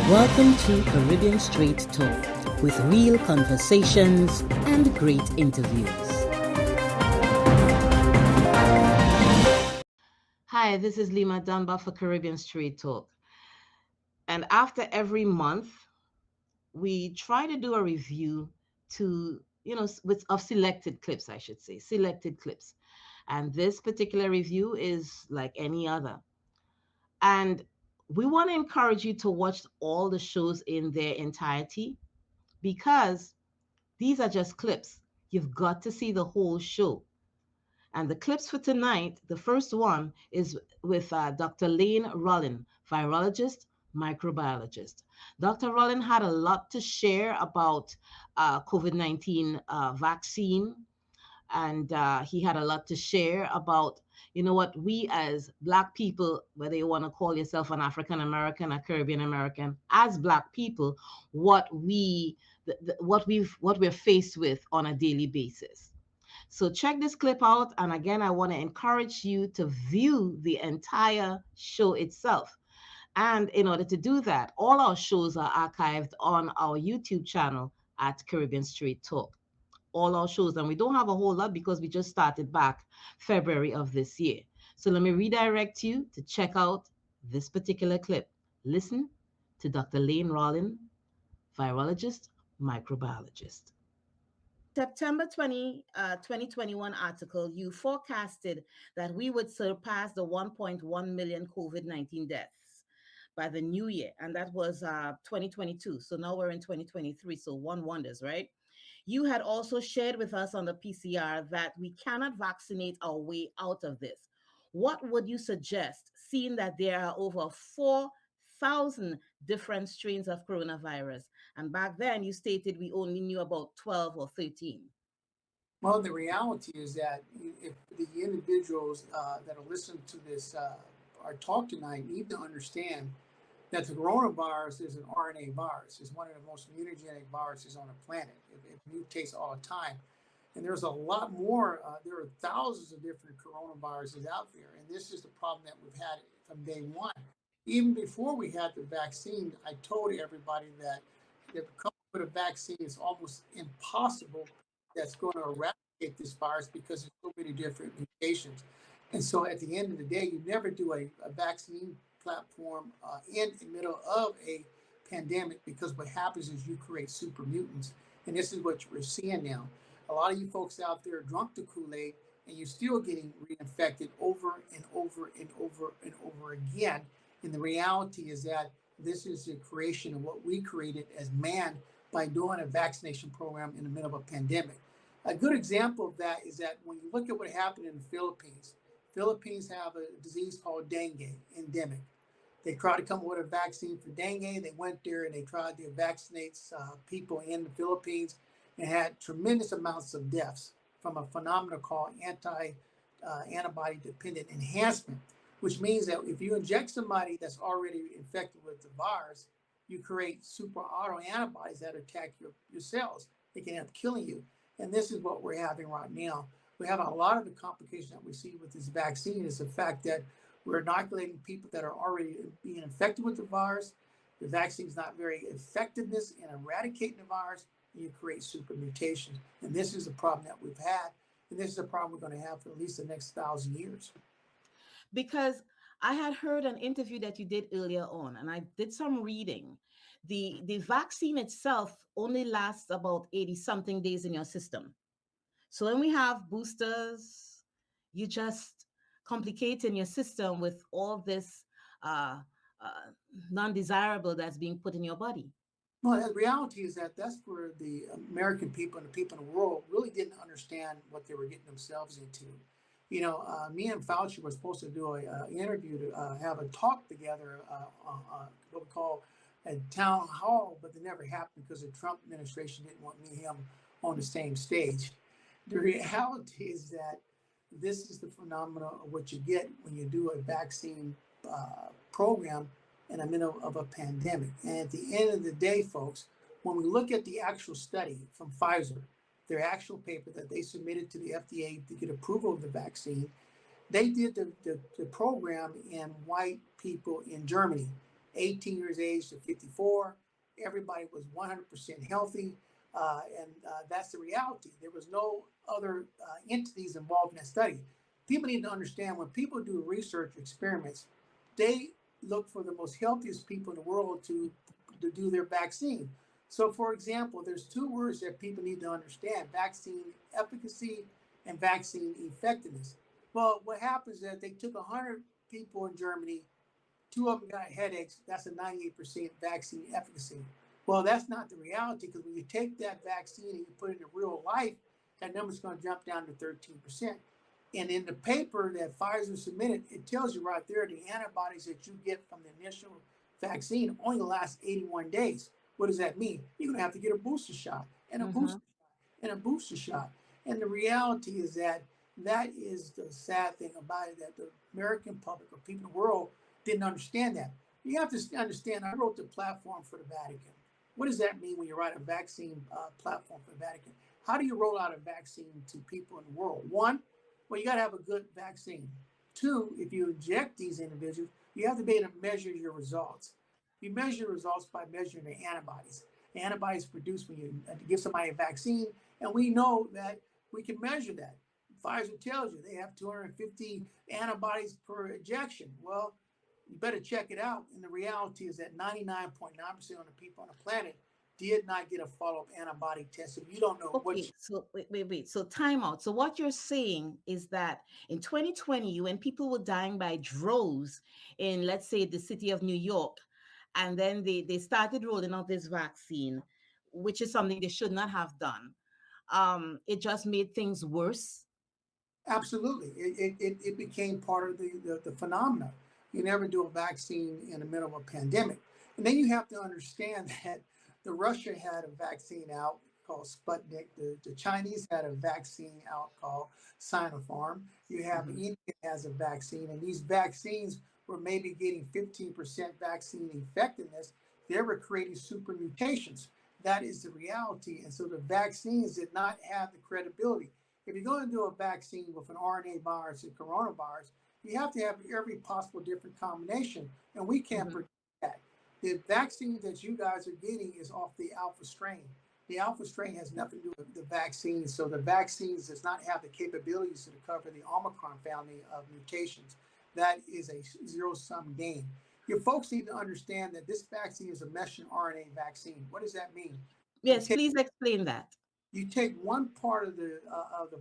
Welcome to Caribbean Straight Talk with real conversations and great interviews. Hi, this is Lima Dunbar for Caribbean Straight Talk. And after every month, we try to do a review of selected clips, I should say, selected clips. And this particular review is like any other. And we want to encourage you to watch all the shows in their entirety because these are just clips. You've got to see the whole show. And the clips for tonight, the first one is with Dr. Lane Rollin, virologist, microbiologist. Dr. Rollin had a lot to share about COVID-19 vaccine, and he had a lot to share about, what we as Black people, whether you want to call yourself an African American or Caribbean American, as Black people, what we're faced with on a daily basis. So check this clip out. And again, I want to encourage you to view the entire show itself. And in order to do that, all our shows are archived on our YouTube channel at Caribbean Straight Talk. All our shows. And we don't have a whole lot because we just started back February of this year. So let me redirect you to check out this particular clip. Listen to Dr. Lane Rollin, virologist, microbiologist. September 2021 article, you forecasted that we would surpass the 1.1 million COVID-19 deaths by the new year. And that was 2022. So now we're in 2023. So one wonders, right? You had also shared with us on the PCR that we cannot vaccinate our way out of this. What would you suggest, seeing that there are over 4,000 different strains of coronavirus? And back then you stated we only knew about 12 or 13. Well, the reality is that if the individuals that are listening to this our talk tonight need to understand that the coronavirus is an RNA virus. It's one of the most mutagenic viruses on the planet. It mutates all the time. And there's a lot more. There are thousands of different coronaviruses out there. And this is the problem that we've had from day one. Even before we had the vaccine, I told everybody that if it comes with a vaccine, it's almost impossible that's going to eradicate this virus because there's so many different mutations. And so at the end of the day, you never do a vaccine platform in the middle of a pandemic, because what happens is you create super mutants. And this is what we're seeing now. A lot of you folks out there drunk the Kool-Aid and you're still getting reinfected over and over and over and over again. And the reality is that this is the creation of what we created as man by doing a vaccination program in the middle of a pandemic. A good example of that is that when you look at what happened in the Philippines have a disease called dengue endemic. They tried to come up with a vaccine for dengue. They went there and they tried to vaccinate people in the Philippines and had tremendous amounts of deaths from a phenomenon called antibody dependent enhancement, which means that if you inject somebody that's already infected with the virus, you create super autoantibodies that attack your cells. They can end up killing you. And this is what we're having right now. We have a lot of the complications that we see with this vaccine is the fact that we're inoculating people that are already being infected with the virus. The vaccine is not very effectiveness in eradicating the virus, and you create super mutations. And this is the problem that we've had. And this is a problem we're going to have for at least the next 1,000 years. Because I had heard an interview that you did earlier on, and I did some reading. The vaccine itself only lasts about 80 something days in your system. So when we have boosters, you just complicating your system with all this non-desirable that's being put in your body. Well, the reality is that that's where the American people and the people in the world really didn't understand what they were getting themselves into. You know, me and Fauci were supposed to do an interview to have a talk together, what we call a town hall, but it never happened because the Trump administration didn't want me and him on the same stage. The reality is that this is the phenomenon of what you get when you do a vaccine program in the middle of a pandemic. And at the end of the day, folks, when we look at the actual study from Pfizer, their actual paper that they submitted to the FDA to get approval of the vaccine, they did the program in white people in Germany. 18 years age to 54. Everybody was 100% healthy. And that's the reality. There was no other entities involved in that study. People need to understand when people do research experiments, they look for the most healthiest people in the world to do their vaccine. So, for example, there's two words that people need to understand: vaccine efficacy and vaccine effectiveness. Well, what happens is that they took 100 people in Germany, two of them got headaches. That's a 98% vaccine efficacy. Well, that's not the reality, because when you take that vaccine and you put it in real life, that number's going to jump down to 13%. And in the paper that Pfizer submitted, it tells you right there the antibodies that you get from the initial vaccine only last 81 days. What does that mean? You're going to have to get a booster shot and a booster Mm-hmm. shot and a booster shot. And the reality is that that is the sad thing about it, that the American public or people in the world didn't understand that. You have to understand, I wrote the platform for the Vatican. What does that mean when you write a vaccine platform for the Vatican? How do you roll out a vaccine to people in the world? One, well, you got to have a good vaccine. Two, if you inject these individuals, you have to be able to measure your results. You measure results by measuring the antibodies. The antibodies produced when you give somebody a vaccine, and we know that we can measure that. Pfizer tells you they have 250 antibodies per injection. Well, you better check it out. And the reality is that 99.9% of the people on the planet did not get a follow-up antibody test. So you don't know what Okay, you. so wait. So time out. So what you're saying is that in 2020, when people were dying by droves in, let's say, the city of New York, and then they started rolling out this vaccine, which is something they should not have done. It just made things worse. Absolutely. It became part of the phenomena. You never do a vaccine in the middle of a pandemic. And then you have to understand that the Russia had a vaccine out called Sputnik. The Chinese had a vaccine out called Sinopharm. You have Mhm. India has a vaccine, and these vaccines were maybe getting 15% vaccine effectiveness. They were creating super mutations. That is the reality. And so the vaccines did not have the credibility. If you're going to do a vaccine with an RNA virus and coronavirus, you have to have every possible different combination, and we can't Mhm. predict that. The vaccine that you guys are getting is off the alpha strain. The alpha strain has nothing to do with the vaccine, so the vaccines does not have the capabilities to cover the Omicron family of mutations. That is a zero-sum game. Your folks need to understand that this vaccine is a messenger RNA vaccine. What does that mean? You Yes, take please explain that. you take one part of the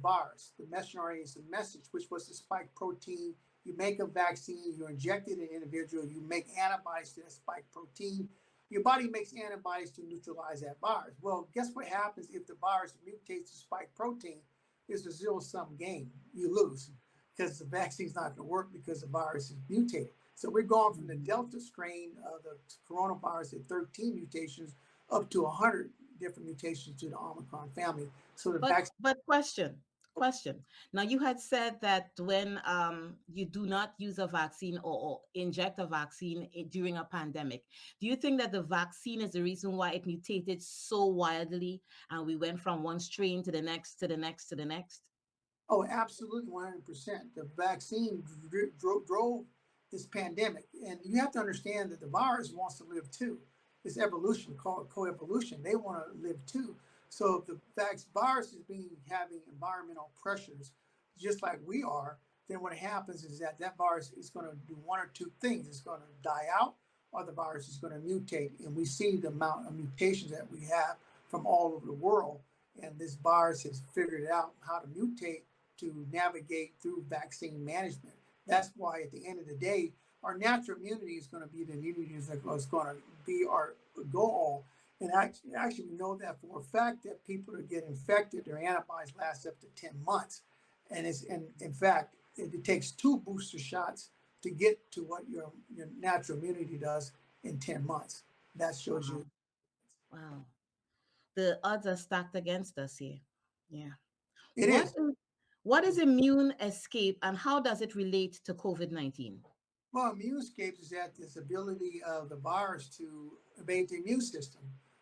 virus, the messenger RNA is the message, which was the spike protein. You make a vaccine, you inject it in an individual, you make antibodies to that spike protein. Your body makes antibodies to neutralize that virus. Well, guess what happens if the virus mutates to spike protein? It's a zero-sum game. You lose because the vaccine's not going to work because the virus is mutated. So we're going from the Mhm. Delta strain of the coronavirus at 13 mutations up to 100 different mutations to the Omicron family. So the But vaccine, question. Now you had said that when you do not use a vaccine or inject a vaccine during a pandemic, do you think that the vaccine is the reason why it mutated so wildly and we went from one strain to the next to the next to the next? oh, absolutely 100%. The vaccine drove this pandemic. And you have to understand that the virus wants to live too. It's evolution, called coevolution. They want to live too. So if the virus is being having environmental pressures, just like we are, then what happens is that that virus is going to do one or two things. It's going to die out, or the virus is going to mutate. And we see the amount of mutations that we have from all over the world. And this virus has figured out how to mutate to navigate through vaccine management. That's why at the end of the day, our natural immunity is going to be the immunity that is going to be our goal all. And actually, we know that for a fact that people that get infected, their antibodies last up to 10 months. And it's in fact, it takes two booster shots to get to what your natural immunity does in 10 months. That shows Wow. you Wow. The odds are stacked against us here. Yeah. it What is. is, what is immune escape and how does it relate to COVID-19? Well, immune escapes is that this ability of the virus to evade the immune system.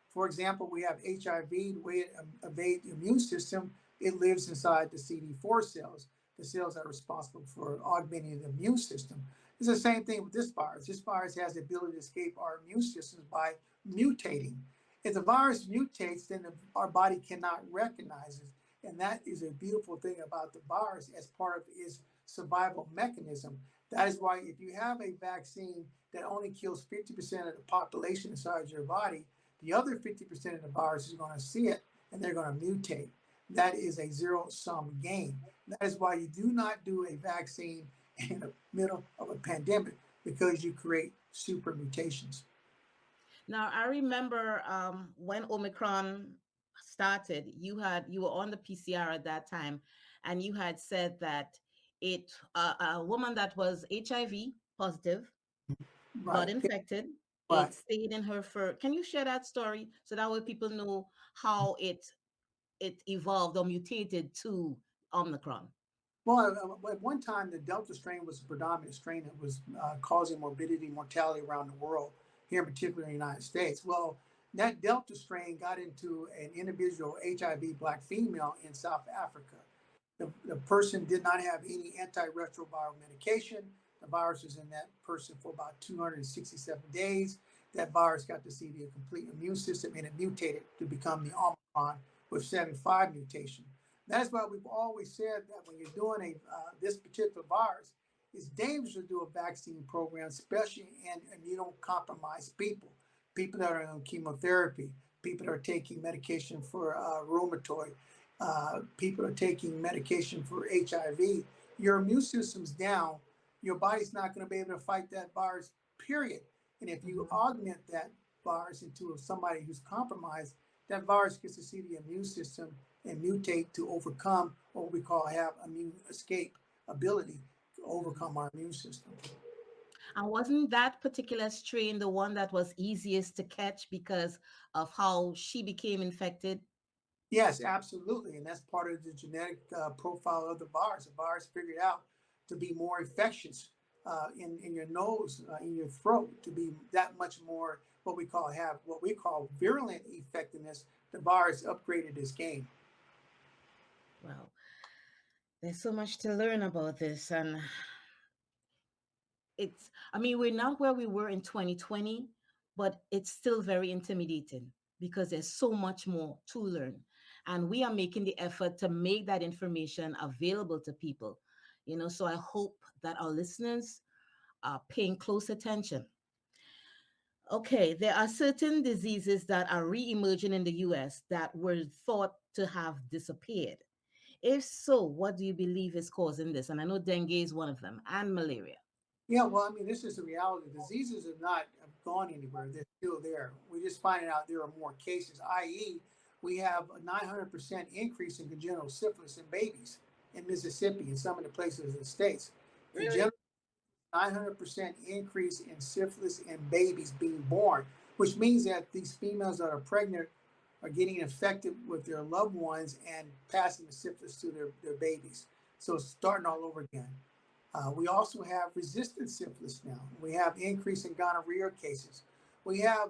For example, we have HIV, the way it evades the immune system, it lives inside the CD4 cells, the cells that are responsible for augmenting the immune system. It's the same thing with this virus. This virus has the ability to escape our immune systems by mutating. If the virus mutates, then our body cannot recognize it. And that is a beautiful thing about the virus as part of its survival mechanism. That is why if you have a vaccine that only kills 50% of the population inside your body, the other 50% of the virus is going to see it and they're going to mutate. That is a zero-sum game. That is why you do not do a vaccine in the middle of a pandemic, because you create super mutations. Now, I remember when Omicron started, you were on the PCR at that time, and you had said that it a woman that was HIV positive got Right. infected. Right. It stayed in her for. Can you share that story so that way people know how it evolved or mutated to Omicron? Well, at one time, the Delta strain was the predominant strain that was causing morbidity and mortality around the world, here in particular in the United States. Well, that Delta strain got into an individual HIV black female in South Africa. The person did not have any antiretroviral medication. The virus was in that person for about 267 days. That virus got to see the complete immune system and it mutated to become the Omicron with 75 mutation. That's why we've always said that when you're doing this particular virus, it's dangerous to do a vaccine program, especially in immunocompromised people, people that are on chemotherapy, people that are taking medication for rheumatoid, people are taking medication for HIV. Your immune system's down. Your body's not going to be able to fight that virus, period. And if you Mhm. augment that virus into somebody who's compromised, that virus gets to see the immune system and mutate to overcome what we call have immune escape ability to Mhm. overcome our immune system. And wasn't that particular strain the one that was easiest to catch because of how she became infected? Yes, absolutely. And that's part of the genetic profile of the virus. The virus figured out to be more infectious in your nose, in your throat, to be that much more what we call virulent effectiveness. The virus upgraded its game. Well, there's so much to learn about this. And I mean, we're not where we were in 2020, but it's still very intimidating because there's so much more to learn. And we are making the effort to make that information available to people. So I hope that our listeners are paying close attention. Okay, there are certain diseases that are re-emerging in the US that were thought to have disappeared. If so, what do you believe is causing this? And I know dengue is one of them, and malaria. Yeah, well, I mean, this is the reality. Diseases have gone anywhere. They're still there. We're just finding out there are more cases, i.e., we have a 900% increase in congenital syphilis in babies in Mississippi and some of the places in the States. Really? Congenital 900% increase in syphilis in babies being born, which means that these females that are pregnant are getting infected with their loved ones and passing the syphilis to their babies. So it's starting all over again. We also have resistant syphilis now. We have increase in gonorrhea cases. We have,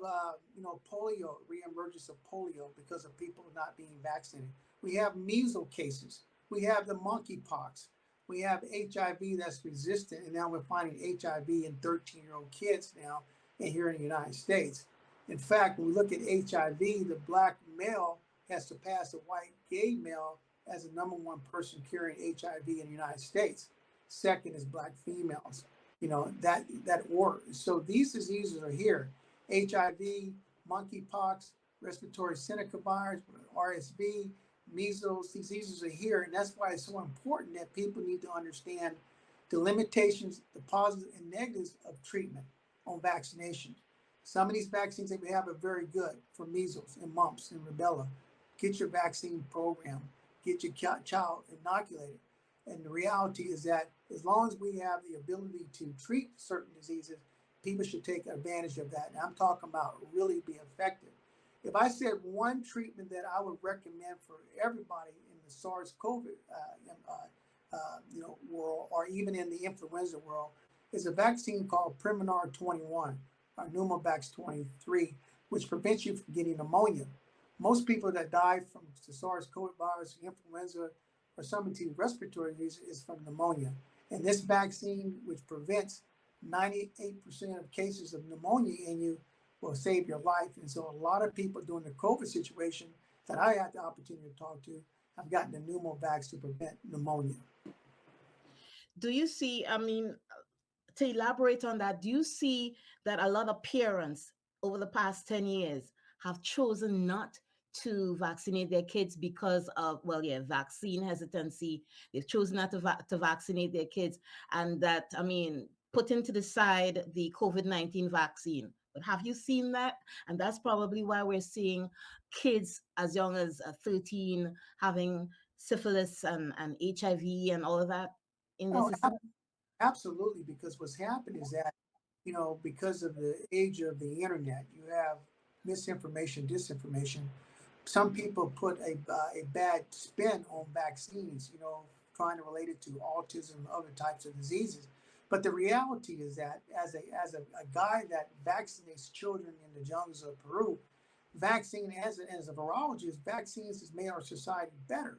polio, reemergence of polio because of people not being vaccinated. We have measles cases. We have the monkeypox. We have HIV that's resistant, and now we're finding HIV in 13-year-old kids now, and here in the United States. In fact, when we look at HIV, the black male has surpassed the white gay male as the number one person carrying HIV in the United States. Second is black females. That order. So these diseases are here: HIV, monkeypox, respiratory syncytial virus, RSV, measles. These diseases are here, and that's why it's so important that people need to understand the limitations, the positives and negatives of treatment on vaccination. Some of these vaccines that we have are very good for measles and mumps and rubella. Get your vaccine program. Get your child inoculated. And the reality is that as long as we have the ability to treat certain diseases, people should take advantage of that. And I'm talking about really be effective. If I said one treatment that I would recommend for everybody in the SARS-CoV world, or even in the influenza world, is a vaccine called Prevnar 21 or Pneumovax 23, which prevents you from getting pneumonia. Most people that die from the SARS-CoV virus, influenza, or some of the respiratory disease is from pneumonia. And this vaccine, which prevents 98% of cases of pneumonia in you will save your life. And so a lot of people during the COVID situation that I had the opportunity to talk to have gotten the pneumovax to prevent pneumonia. Do you see, I mean, to elaborate on that, do you see that a lot of parents over the past 10 years have chosen not to vaccinate their kids because of, well, yeah, vaccine hesitancy? They've chosen not to vaccinate their kids, and that, I mean, putting to the side the COVID-19 vaccine. But have you seen that? And that's probably why we're seeing kids as young as 13 having syphilis and HIV and all of that in their Oh, system. absolutely. Because what's happened is that, because of the age of the internet, you have misinformation, disinformation. Some people put a bad spin on vaccines, trying to relate it to autism and other types of diseases. But the reality is that as a guy that vaccinates children in the jungles of Peru, vaccine as a virologist, vaccines has made our society better.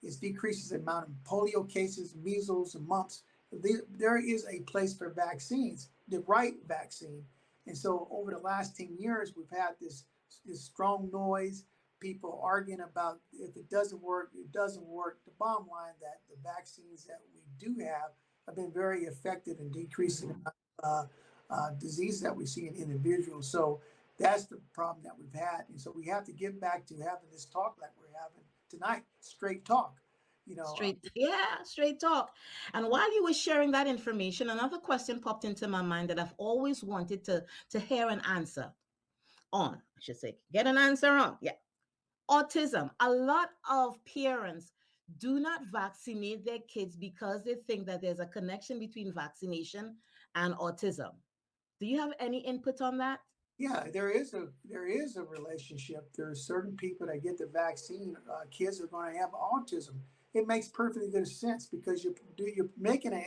It decreases the amount of polio cases, measles, and mumps. There is a place for vaccines, the right vaccine. And so over the last 10 years, we've had this strong noise, people arguing about if it doesn't work, it doesn't work. The bottom line that the vaccines that we do have been very effective in decreasing the amount of disease that we see in individuals. So that's the problem that we've had. And so we have to get back to having this talk like we're having tonight, straight talk. You know, Straight, yeah, straight talk. And while you were sharing that information, another question popped into my mind that I've always wanted to hear an answer on. I should say, get an answer on. Yeah, autism. A lot of parents do not vaccinate their kids because they think that there's a connection between vaccination and autism. Do you have any input on that? yeah, there is a relationship. There are certain people that get the vaccine. Kids are going to have autism. It makes perfectly good sense because you're making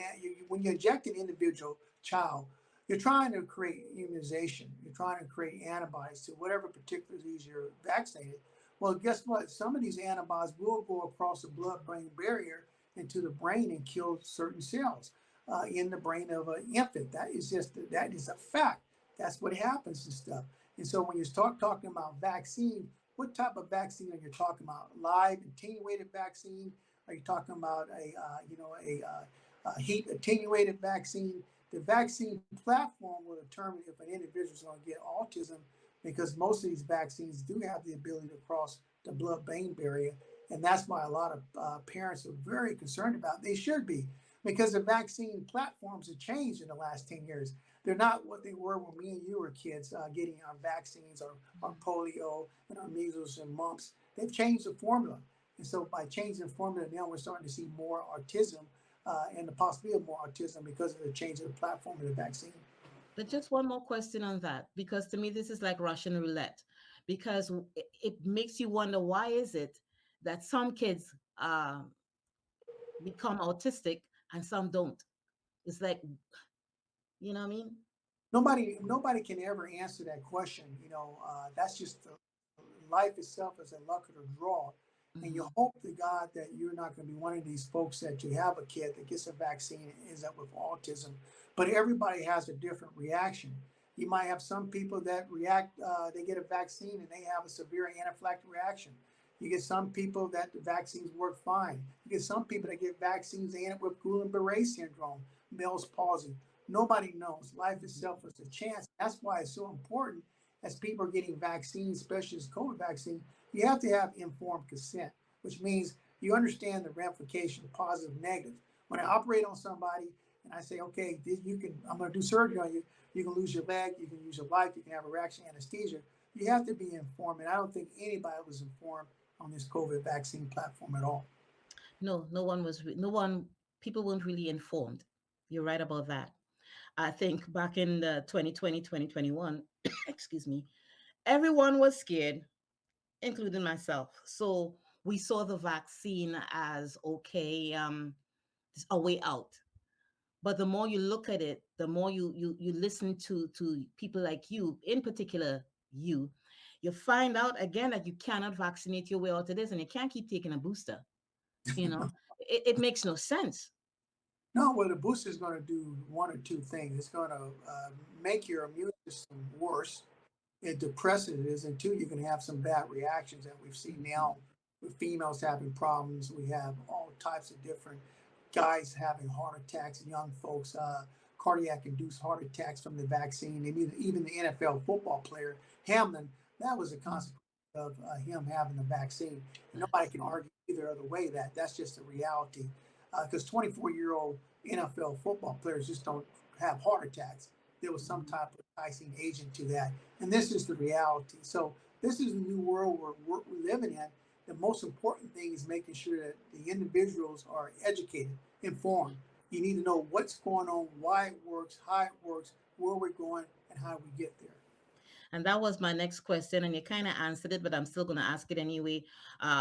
when you inject an individual child, you're trying to create immunization. You're trying to create antibodies to whatever particular disease you're vaccinated. Well, guess what? Some of these antibodies will go across the blood-brain barrier into the brain and kill certain cells in the brain of an infant. That is a fact. That's what happens and stuff. And so when you start talking about vaccine, what type of vaccine are you talking about? Live attenuated vaccine? Are you talking about a heat attenuated vaccine? The vaccine platform will determine if an individual is going to get autism because most of these vaccines do have the ability to cross the blood-brain barrier. And that's why a lot of parents are very concerned about it. They should be because the vaccine platforms have changed in the last 10 years. They're not what they were when me and you were kids getting our vaccines, our polio, and our measles and mumps. They've changed the formula. And so by changing the formula, now we're starting to see more autism and the possibility of more autism because of the change of the platform of the vaccine. But just one more question on that, because to me, this is like Russian roulette, because it makes you wonder why is it that some kids become autistic and some don't? It's like, you know what I mean? Nobody can ever answer that question. That's just life itself is a luck of the draw. And you Hmm. hope to God that you're not going to be one of these folks that you have a kid that gets a vaccine and ends up with autism. But everybody has a different reaction. You might have some people that react, they get a vaccine and they have a severe anaphylactic reaction. You get some people that the vaccines work fine. You get some people that get vaccines, they end up with Guillain-Barré syndrome, Bell's palsy. Nobody knows. Life itself is a chance. That's why it's so important as people are getting vaccines, especially this COVID vaccine, you have to have informed consent, which means you understand the ramifications, positive, negative. When I operate on somebody and I say, okay, I'm going to do surgery on you, you can lose your leg, you can lose your life, you can have a reaction anesthesia. You have to be informed, and I don't think anybody was informed on this COVID vaccine platform at all. No, no one was, no one, people weren't really informed. You're right about that. I think back in the 2020, 2021, excuse me, everyone was scared, including myself. So we saw the vaccine as okay, a way out. But the more you look at it, the more you listen to people like you, in particular you find out again that you cannot vaccinate your way out of this, and you can't keep taking a booster. You know, it makes no sense. No, well, the booster is going to do one or two things. It's going to make your immune system worse. It depresses it, and two, you can have some bad reactions that we've seen now with females having problems. We have all types of different guys having heart attacks, young folks, cardiac induced heart attacks from the vaccine. And even the NFL football player, Hamlin, that was a consequence of him having the vaccine. And nobody can argue either other way that that's just a reality. Because 24-year-old NFL football players just don't have heart attacks. There was some type of enticing agent to that. And this is the reality. So this is the new world we're living in. The most important thing is making sure that the individuals are educated, informed. You need to know what's going on, why it works, how it works, where we're going, and how we get there. And that was my next question, and you kind of answered it, but I'm still going to ask it anyway.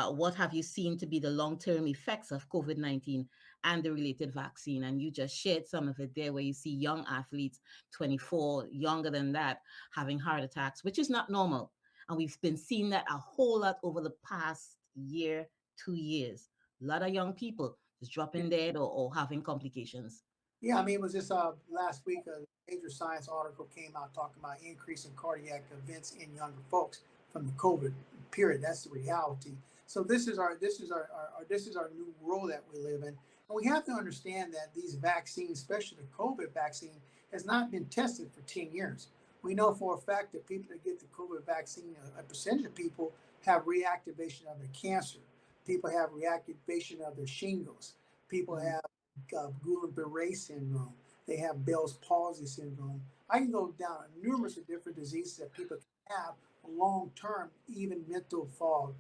What have you seen to be the long term effects of COVID-19 and the related vaccine? And you just shared some of it there, where you see young athletes, 24, younger than that, having heart attacks, which is not normal. And we've been seeing that a whole lot over the past year, 2 years. A lot of young people just dropping dead or having complications. Yeah, I mean, it was just last week a major science article came out talking about increase in cardiac events in younger folks from the COVID period. That's the reality. So this is our new world that we live in, and we have to understand that these vaccines, especially the COVID vaccine, has not been tested for 10 years. We know for a fact that people that get the COVID vaccine, a percentage of people have reactivation of their cancer. People have reactivation of their shingles. People Mm. have Guillain-Barré syndrome. They have Bell's palsy syndrome. I can go down numerous of different diseases that people can have long term, even mental fog,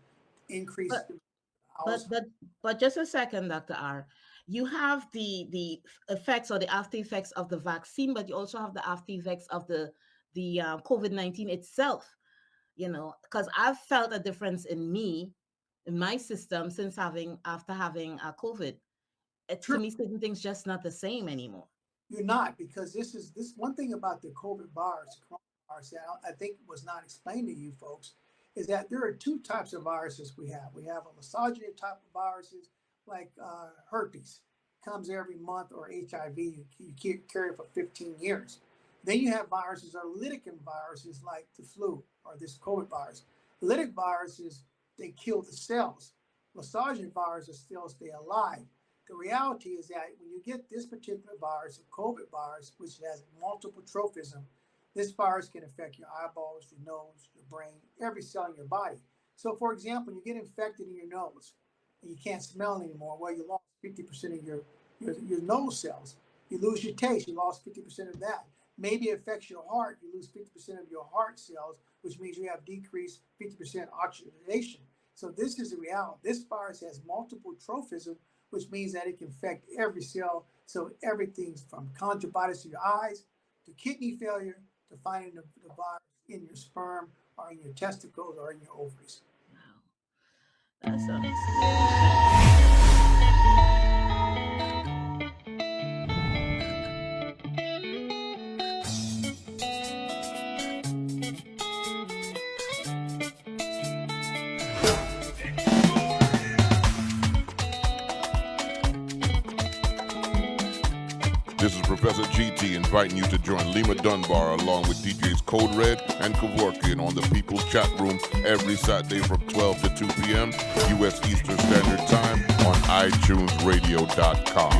increased But But Alzheimer's. but but just a second, Dr. R. You have the effects or the after effects of the vaccine, but you also have the after effects of the COVID-19 itself. Because I've felt a difference in me, in my system, since having after having COVID. To True. me, certain things just not the same anymore. You're not, because this one thing about the COVID virus, the coronavirus, that I think was not explained to you folks, is that there are two types of viruses we have. We have a misogyny type of viruses like herpes, comes every month, or HIV, you can't carry it for 15 years. Then you have viruses, or lytic viruses like the flu or this COVID virus. Lytic viruses, they kill the cells. Misogyny viruses still stay alive. The reality is that when you get this particular virus, a COVID virus, which has multiple trophism, this virus can affect your eyeballs, your nose, your brain, every cell in your body. So, for example, you get infected in your nose and you can't smell anymore. Well, you lost 50% of your nose cells. You lose your taste, you lost 50% of that. Maybe it affects your heart, you lose 50% of your heart cells, which means you have decreased 50% oxygenation. So, this is the reality. This virus has multiple trophism, which means that it can affect every cell. So everything's from conjunctivitis to your eyes, to kidney failure, to finding the virus in your sperm or in your testicles or in your ovaries. Wow, that sounds really serious. This is Professor GT inviting you to join Lima Dunbar along with DJs Code Red and Kevorkian on the People's Chat Room every Saturday from 12 to 2 p.m. U.S. Eastern Standard Time on iTunesRadio.com.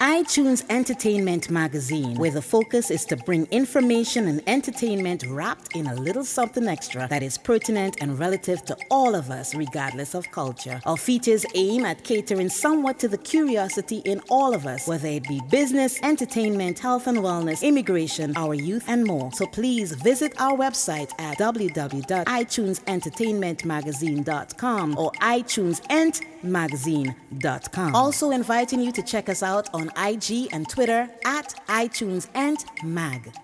iTunes Entertainment Magazine, where the focus is to bring information and entertainment wrapped in a little something extra that is pertinent and relative to all of us, regardless of culture. Our features aim at catering somewhat to the curiosity in all of us, whether it be business, entertainment, health and wellness, immigration, our youth, and more. So please visit our website at www.itunesentertainmentmagazine.com or itunesentmagazine.com. Also inviting you to check us out on IG and Twitter at iTunesEntMag.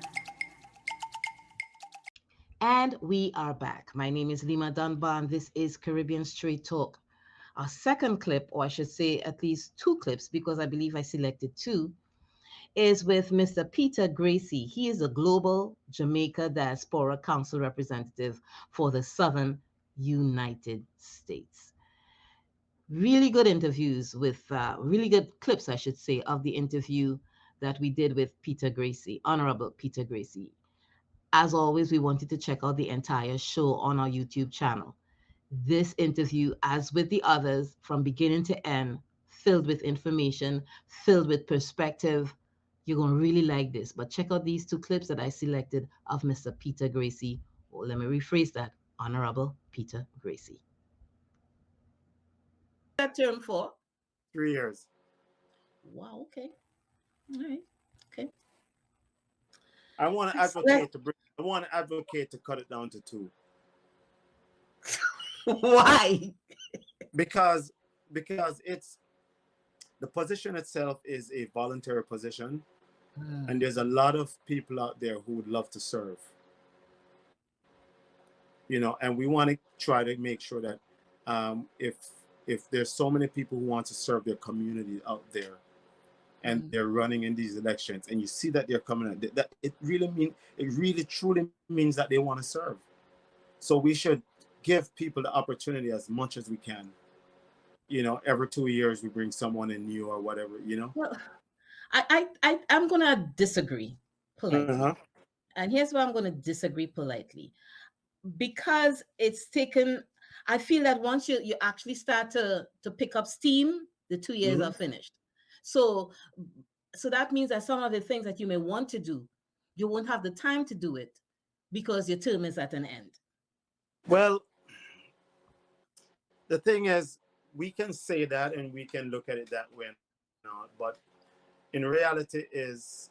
And we are back. My name is Lima Dunbar, and this is Caribbean Straight Talk. Our second clip, or I should say at least two clips, because I believe I selected two, is with Mr. Peter Gracey. He is a global Jamaica Diaspora Council representative for the Southern United States. Really good interviews with really good clips, I should say, of the interview that we did with Peter Gracey, Honorable Peter Gracey. As always, we wanted to check out the entire show on our YouTube channel. This interview, as with the others, from beginning to end, filled with information, filled with perspective. You're going to really like this. But check out these two clips that I selected of Mr. Peter Gracey. Or let me rephrase that, Honorable Peter Gracey. That term for? 3 years. Wow, okay. All right. Okay. I want to advocate to bring. I want to advocate to cut it down to 2. Why? Because it's the position itself is a voluntary position, and there's a lot of people out there who would love to serve. And we want to try to make sure that if there's so many people who want to serve their community out there, and they're running in these elections, and you see that they're coming out, that it really truly means that they want to serve. So we should give people the opportunity as much as we can. Every 2 years we bring someone in new or whatever. Well, I'm gonna disagree politely, and here's why I'm gonna disagree politely. Because it's taken, I feel that once you actually start to pick up steam, the 2 years are finished. So that means that some of the things that you may want to do, you won't have the time to do it because your term is at an end. Well, the thing is, we can say that and we can look at it that way, but in reality is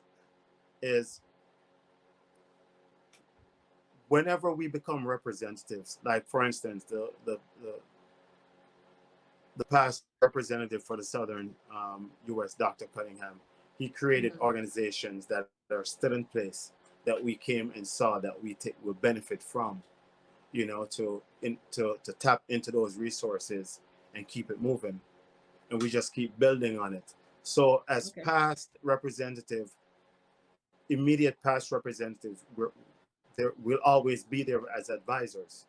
whenever we become representatives, like for instance, the past representative for the Southern U.S., Dr. Cunningham, he created organizations that are still in place that we came and saw that we will benefit from, to tap into those resources and keep it moving, and we just keep building on it. So as past representative, immediate past representatives, we'll always be there as advisors.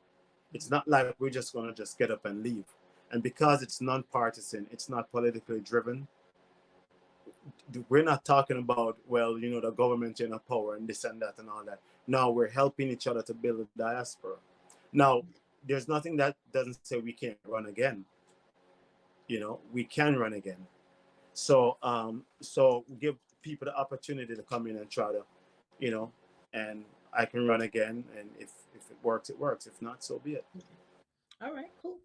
It's not like we're just going to just get up and leave. And because it's non-partisan, it's not politically driven, we're not talking about, well, the government in power and this and that and all that. No, we're helping each other to build a diaspora. Now, there's nothing that doesn't say we can't run again. We can run again. So give people the opportunity to come in and try to, and I can run again. And if it works, it works. If not, so be it. All right, cool.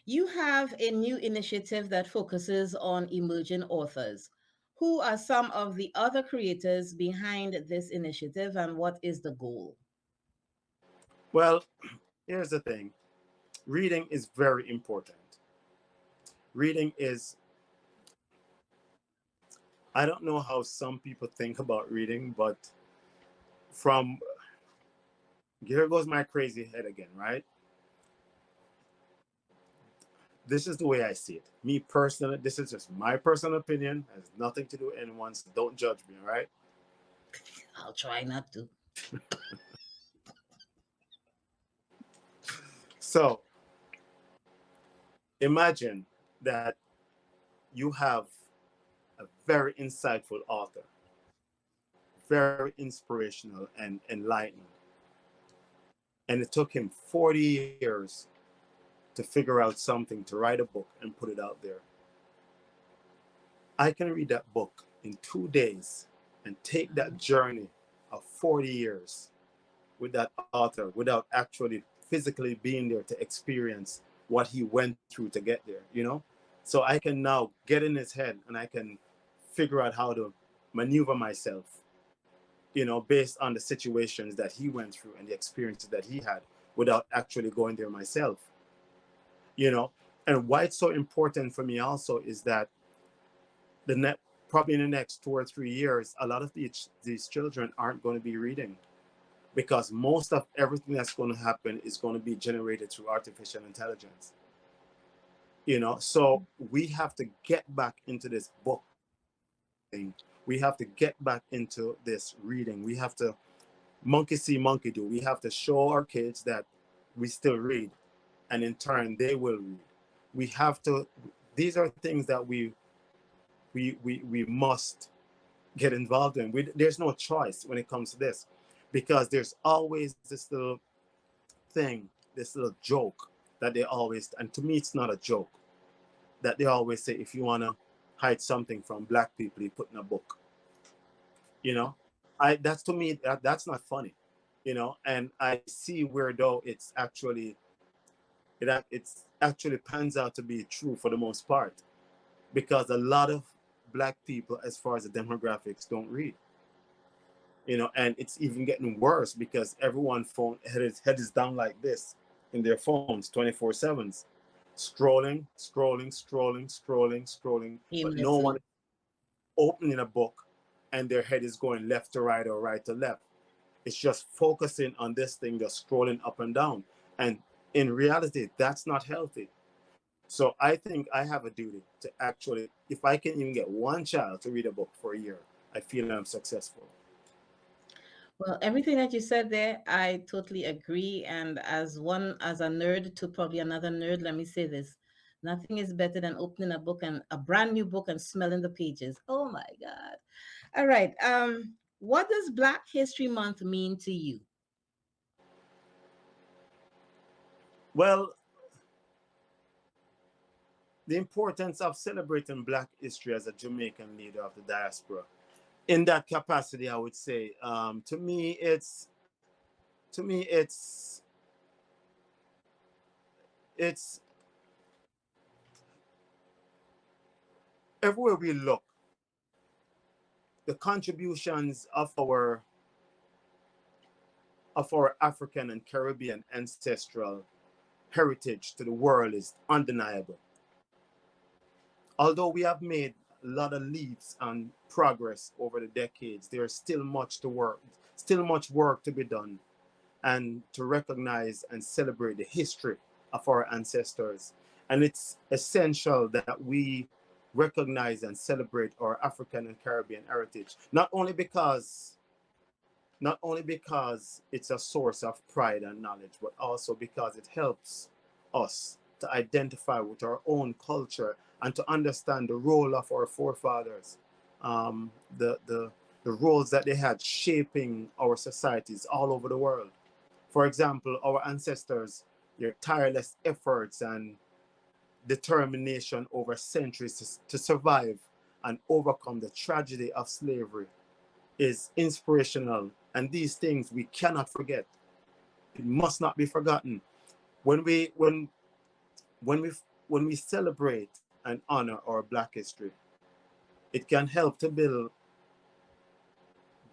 You have a new initiative that focuses on emerging authors. Who are some of the other creators behind this initiative, and what is the goal? Well, here's the thing. Reading is very important. Reading is, I don't know how some people think about reading, but here goes my crazy head again, right? This is the way I see it. Me personally, this is just my personal opinion. It has nothing to do with anyone's. So don't judge me, all right? I'll try not to. So imagine that you have a very insightful author, very inspirational and enlightening. And it took him 40 years to figure out something, to write a book and put it out there. I can read that book in 2 days and take that journey of 40 years with that author without actually physically being there to experience what he went through to get there, So I can now get in his head and I can figure out how to maneuver myself, based on the situations that he went through and the experiences that he had without actually going there myself, And why it's so important for me also is that probably in the next 2 or 3 years, a lot of these children aren't going to be reading. because most of everything that's going to happen is going to be generated through artificial intelligence. So we have to get back into this book thing. We have to get back into this reading. We have to monkey see, monkey do. We have to show our kids that we still read, and in turn, they will read. We have to. These are things that we must get involved in. There's no choice when it comes to this, because there's always this little thing, this little joke that they always, and to me, it's not a joke, that they always say, if you want to hide something from black people, you put in a book. That's, to me, that's not funny. And I see where, though, it's actually pans out to be true for the most part, because a lot of black people, as far as the demographics, don't read. And it's even getting worse, because everyone phone head is down like this in their phones 24/7s, scrolling, but no Aimlessly. one opening a book and their head is going left to right or right to left. It's just focusing on this thing, just scrolling up and down. And in reality, that's not healthy. So I think I have a duty to actually, if I can even get one child to read a book for a year, I feel I'm successful. Well, everything that you said there, I totally agree. And as a nerd to probably another nerd, let me say this. Nothing is better than opening a book, and a brand new book, and smelling the pages. Oh my God. All right. What does Black History Month mean to you? Well, the importance of celebrating Black history as a Jamaican leader of the diaspora. In that capacity, I would say, to me, it's everywhere we look, the contributions of our African and Caribbean ancestral heritage to the world is undeniable. Although we have made a lot of leaps and progress over the decades, there is still much work to be done, and to recognize and celebrate the history of our ancestors. And it's essential that we recognize and celebrate our African and Caribbean heritage, not only because it's a source of pride and knowledge, but also because it helps us to identify with our own culture and to understand the role of our forefathers, um, the, the, the roles that they had shaping our societies all over the world. For example, our ancestors, their tireless efforts and determination over centuries to survive and overcome the tragedy of slavery is inspirational. And these things we cannot forget. It must not be forgotten. When we when when we when we celebrate and honor our Black history, it can help to build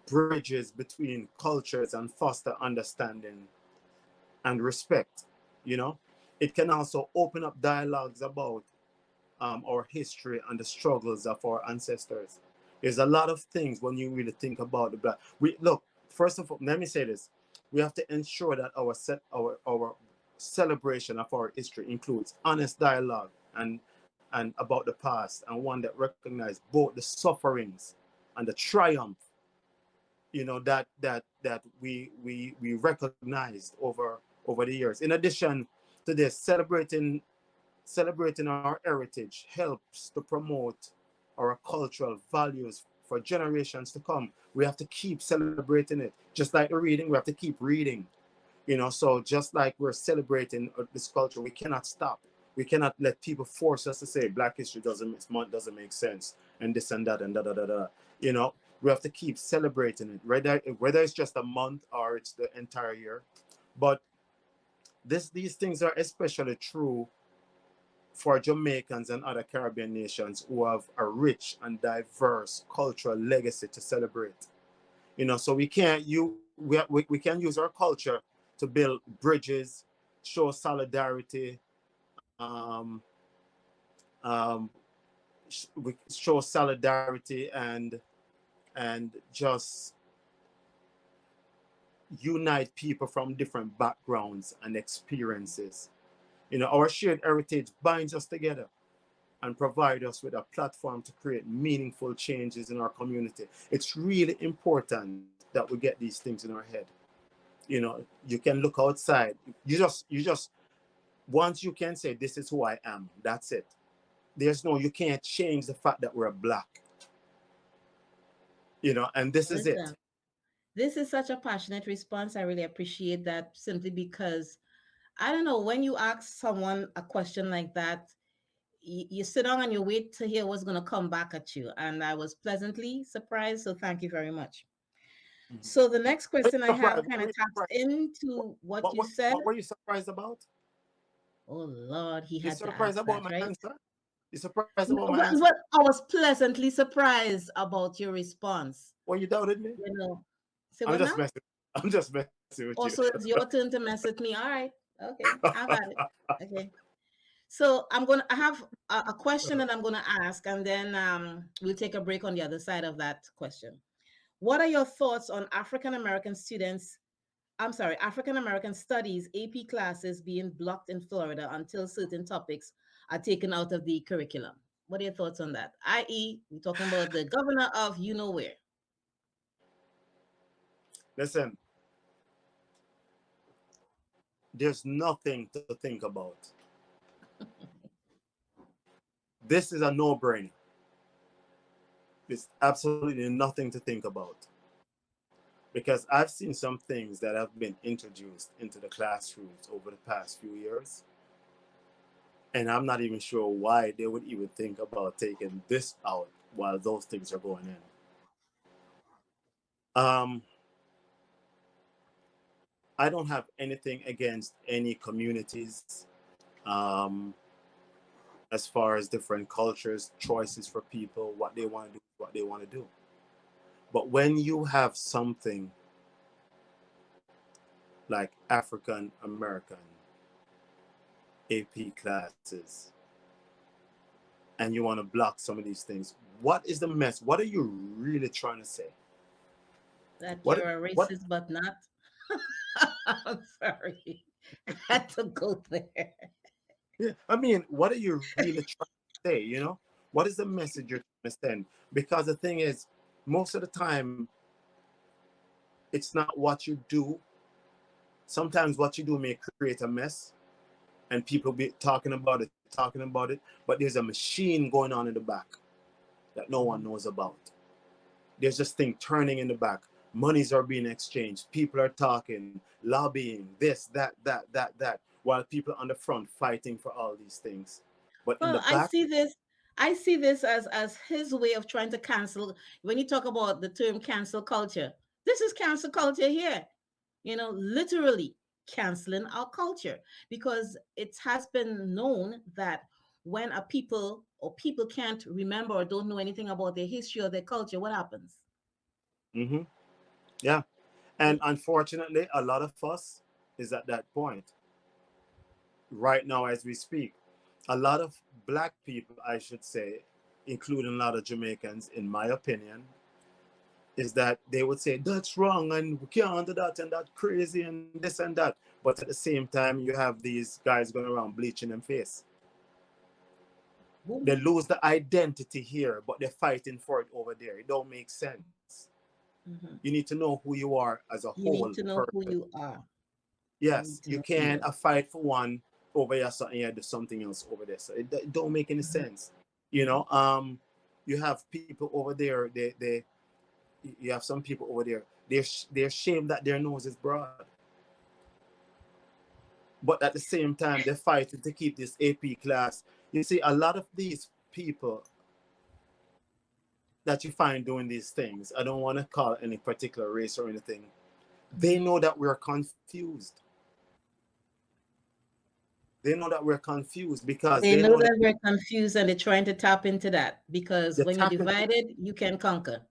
bridges between cultures and foster understanding and respect. You know, it can also open up dialogues about our history and the struggles of our ancestors. There's a lot of things when you really think about the Black. We look, first of all, let me say this: we have to ensure that our celebration of our history includes honest dialogue and about the past, and one that recognizes both the sufferings and the triumph, that we recognized over the years. In addition to this, celebrating our heritage helps to promote our cultural values for generations to come. We have to keep celebrating it. Just like the reading, we have to keep reading. So just like we're celebrating this culture, we cannot stop. We cannot let people force us to say Black history doesn't make sense, and this and that and da da da da. You know, we have to keep celebrating it, whether it's just a month or it's the entire year. But these things are especially true for Jamaicans and other Caribbean nations who have a rich and diverse cultural legacy to celebrate. So we can use our culture to build bridges, show solidarity, um, um, we show solidarity and just unite people from different backgrounds and experiences. Our shared heritage binds us together and provide us with a platform to create meaningful changes in our community. It's really important that we get these things in our head. You can look outside. You just once you can say, this is who I am, that's it. You can't change the fact that we're black. And this is it. Listen, this is such a passionate response. I really appreciate that, simply because I don't know, when you ask someone a question like that, you sit down and you wait to hear what's going to come back at you. And I was pleasantly surprised. So thank you very much. Mhm. So the next What question I have What kind were of you taps surprised? into what you said. What were you surprised about? Oh Lord, he You had to surprised ask about that, my right? answer? You surprised No, about my answer? well, I was pleasantly surprised about your response. Well, you doubted me. You know, say I'm what just now? messing. I'm just messing with you. Also, it's your turn to mess with me. All right. Okay. Have at it. Okay. So I have a question that I'm gonna ask, and then we'll take a break on the other side of that question. What are your thoughts on African American students? I'm sorry, African American Studies AP classes being blocked in Florida until certain topics are taken out of the curriculum. What are your thoughts on that? I.e., we're talking about the governor of you know where. Listen, there's nothing to think about. This is a no-brainer. There's absolutely nothing to think about. Because I've seen some things that have been introduced into the classrooms over the past few years, and I'm not even sure why they would even think about taking this out while those things are going in. I don't have anything against any communities, um, as far as different cultures, choices for people, what they want to do, what they want to do. But when you have something like African American AP classes and you want to block some of these things, what is the mess? What are you really trying to say? That What you're a what racist, but not. I'm sorry. I had to go there. Yeah, I mean, what are you really trying to say? What is the message you're trying to send? Because the thing is, most of the time, it's not what you do. Sometimes what you do may create a mess, and people be talking about it. But there's a machine going on in the back that no one knows about. There's this thing turning in the back. Monies are being exchanged. People are talking, lobbying, this, that, while people on the front fighting for all these things. But in the Well, back, I see this as his way of trying to cancel. When you talk about the term cancel culture, this is cancel culture here. Literally canceling our culture, because it has been known that when a people or people can't remember or don't know anything about their history or their culture, what happens? hmm yeah. And unfortunately, a lot of us is at that point right now as we speak. A lot of black people, I should say, including a lot of Jamaicans, in my opinion, is that they would say that's wrong and we can't do that and that crazy and this and that. But at the same time, you have these guys going around bleaching their face. They Boom. lose the identity here, but they're fighting for it over there. It don't make sense. Mhm. You need to know who you are as a You whole need to know who person. you are. You Yes, need to you know who can't you are. fight for one over here something here, do something else over there. So it don't make any Mhm. sense. You know, um, you have people over there. They you have some people over there. They're ashamed that their nose is broad, but at the same time they're fighting to keep this AP class. You see, a lot of these people that you find doing these things, I don't want to call any particular race or anything. They Mhm. know that we're confused. They know that we're confused because They they know know that that we're confused and they're trying to tap into that, because the when you're tap into divided, you can conquer.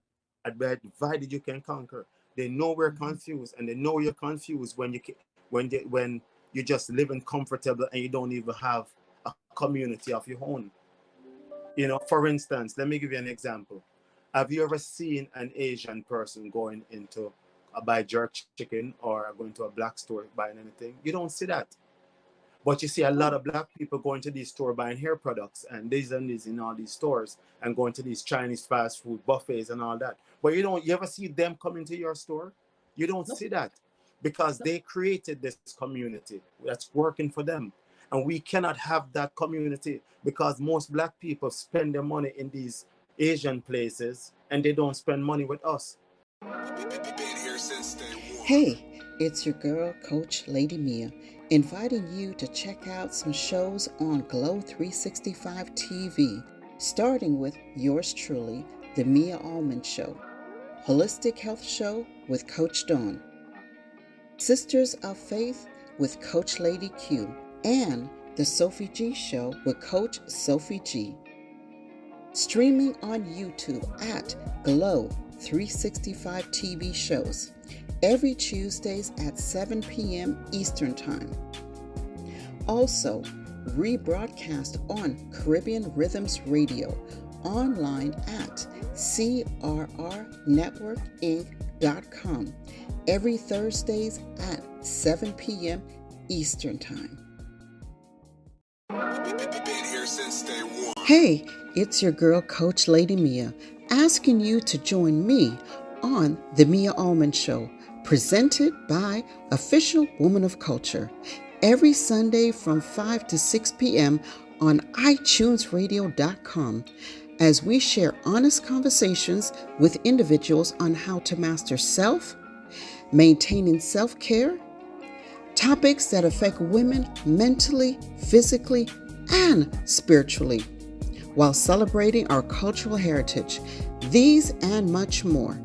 by divided you can conquer. They know we're Mhm. confused, and they know you're confused when when you're just living comfortable and you don't even have a community of your own. For instance, let me give you an example. Have you ever seen an Asian person going into buy jerk chicken or going to a black store buying anything. You don't see that. But you see a lot of black people going to these stores buying hair products and these in all these stores and going to these Chinese fast food buffets and all that. But you ever see them come into your store? You don't Nope. see that because Nope. they created this community that's working for them. And we cannot have that community because most black people spend their money in these Asian places and they don't spend money with us. Hey, it's your girl, Coach Lady Mia, inviting you to check out some shows on Glow 365 TV, starting with yours truly, The Mia Allman Show, Holistic Health Show with Coach Dawn, Sisters of Faith with Coach Lady Q, and The Sophie G Show with Coach Sophie G. Streaming on YouTube at Glow 365 TV shows every Tuesdays at 7 p.m. Eastern Time. Also, rebroadcast on Caribbean Rhythms Radio online at crrnetworkinc.com every Thursdays at 7 p.m. Eastern Time. Hey, it's your girl, Coach Lady Mia, asking you to join me on The Mia Allman Show, presented by Official Woman of Culture, every Sunday from 5 to 6 p.m. on iTunesRadio.com, as we share honest conversations with individuals on how to master self, maintaining self-care, topics that affect women mentally, physically, and spiritually, while celebrating our cultural heritage, these and much more.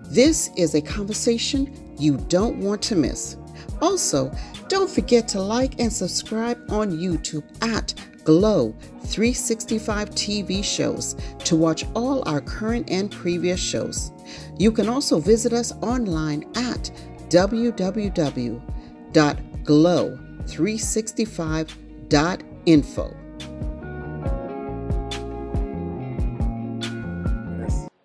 This is a conversation you don't want to miss. Also, don't forget to like and subscribe on YouTube at Glow 365 TV shows to watch all our current and previous shows. You can also visit us online at www.glow365.info.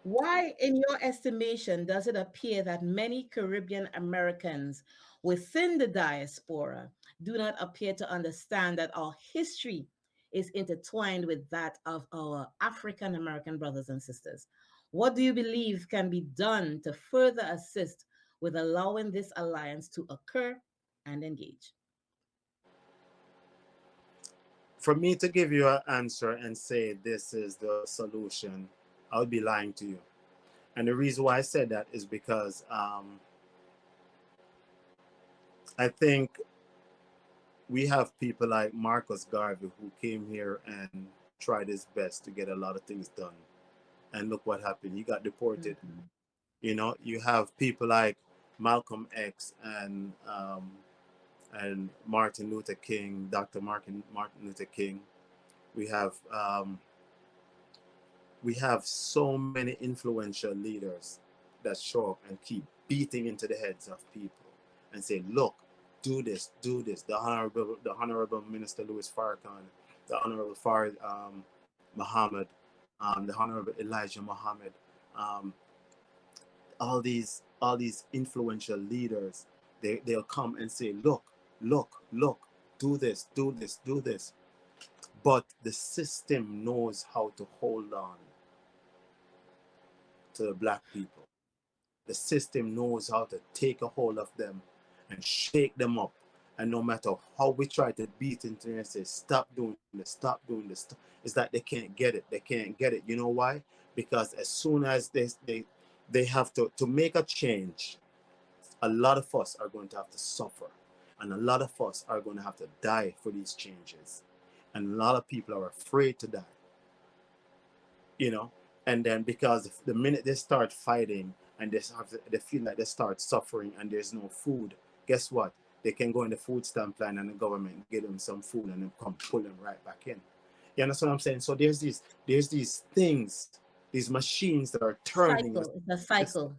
Why, in your estimation, does it appear that many Caribbean Americans within the diaspora do not appear to understand that our history is intertwined with that of our African American brothers and sisters? What do you believe can be done to further assist with allowing this alliance to occur and engage? For me to give you an answer and say this is the solution, I would be lying to you. And the reason why I said that is because I think we have people like Marcus Garvey who came here and tried his best to get a lot of things done. And look what happened. He got deported. Mhm. You know, you have people like Malcolm X and Martin Luther King, Dr. Martin Luther King. We have so many influential leaders that show up and keep beating into the heads of people and say, look, do this, do this. The Honorable Minister Louis Farrakhan, the Honorable Farid Muhammad, the Honorable Elijah Muhammad, um, all these influential leaders, they'll come and say, look, look, do this, do this, do this. But the system knows how to hold on to the black people. The system knows how to take a hold of them and shake them up. And no matter how we try to beat into them and say, stop doing this, stop doing this, it's that they can't get it. They can't get it. You know why? Because as soon as they have to make a change, a lot of us are going to have to suffer. And a lot of us are going to have to die for these changes. And a lot of people are afraid to die. You know, and then because the minute they start fighting and they feel like they start suffering and there's no food, guess what? They can go in the food stamp line and the government give them some food and then come pull them right back in. You understand what I'm saying? So there's these things, these machines that are turning. Cycle. It's a cycle.